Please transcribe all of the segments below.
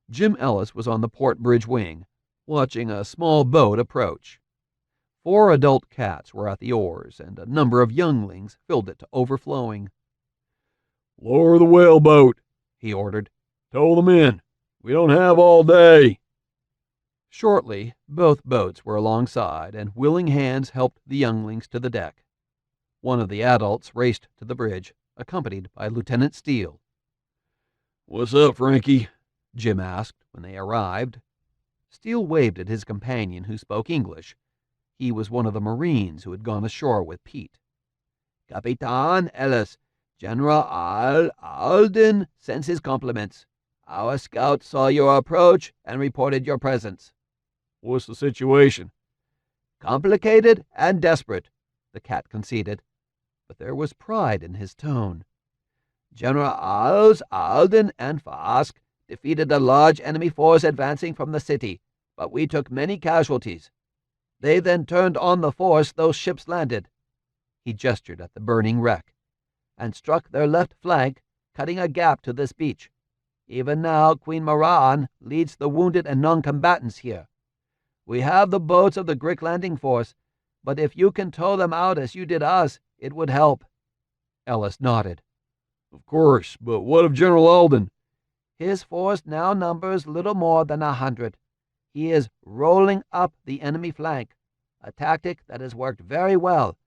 Jim Ellis was on the port bridge wing, watching a small boat approach. 4 adult cats were at the oars, and a number of younglings filled it to overflowing. "Lower the whaleboat," he ordered. "Tow them in. We don't have all day." Shortly, both boats were alongside, and willing hands helped the younglings to the deck. One of the adults raced to the bridge, accompanied by Lieutenant Steele. "What's up, Frankie?" Jim asked when they arrived. Steele waved at his companion, who spoke English. He was one of the Marines who had gone ashore with Pete. "Capitan Ellis, General Alden sends his compliments. Our scout saw your approach and reported your presence." "What's the situation?" "Complicated and desperate," the cat conceded, but there was pride in his tone. "Generals Alden and Fask defeated a large enemy force advancing from the city, but we took many casualties. They then turned on the force those ships landed," he gestured at the burning wreck, "and struck their left flank, cutting a gap to this beach. Even now Queen Maran leads the wounded and non-combatants here. We have the boats of the Grik landing force, but if you can tow them out as you did us, it would help." Ellis nodded. "Of course, but what of General Alden?" "His force now numbers little more than 100. He is rolling up the enemy flank, a tactic that has worked very well,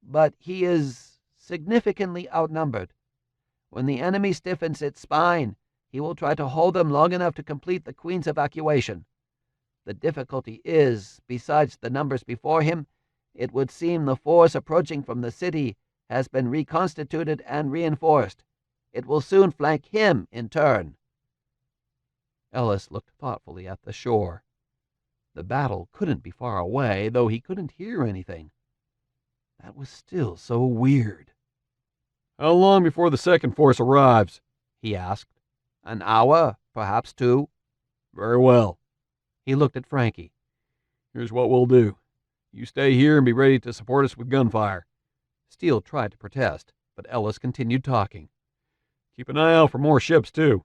but he is significantly outnumbered. When the enemy stiffens its spine, he will try to hold them long enough to complete the Queen's evacuation. The difficulty is, besides the numbers before him, it would seem the force approaching from the city has been reconstituted and reinforced. It will soon flank him in turn." Ellis looked thoughtfully at the shore. The battle couldn't be far away, though he couldn't hear anything. That was still so weird. "How long before the second force arrives?" he asked. "An hour, perhaps 2. "Very well." He looked at Frankie. "Here's what we'll do. You stay here and be ready to support us with gunfire." Steele tried to protest, but Ellis continued talking. "Keep an eye out for more ships, too.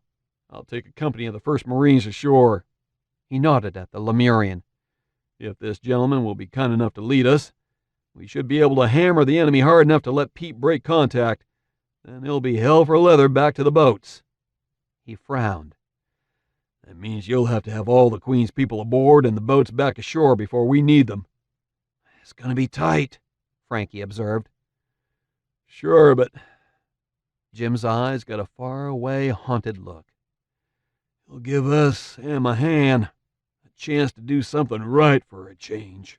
I'll take a company of the 1st Marines ashore." He nodded at the Lemurian. "If this gentleman will be kind enough to lead us, we should be able to hammer the enemy hard enough to let Pete break contact. Then it'll be hell for leather back to the boats." He frowned. "That means you'll have to have all the Queen's people aboard and the boats back ashore before we need them." "It's going to be tight," Frankie observed. "Sure, but—" Jim's eyes got a far-away, haunted look. "It'll give us and my hand a chance to do something right for a change."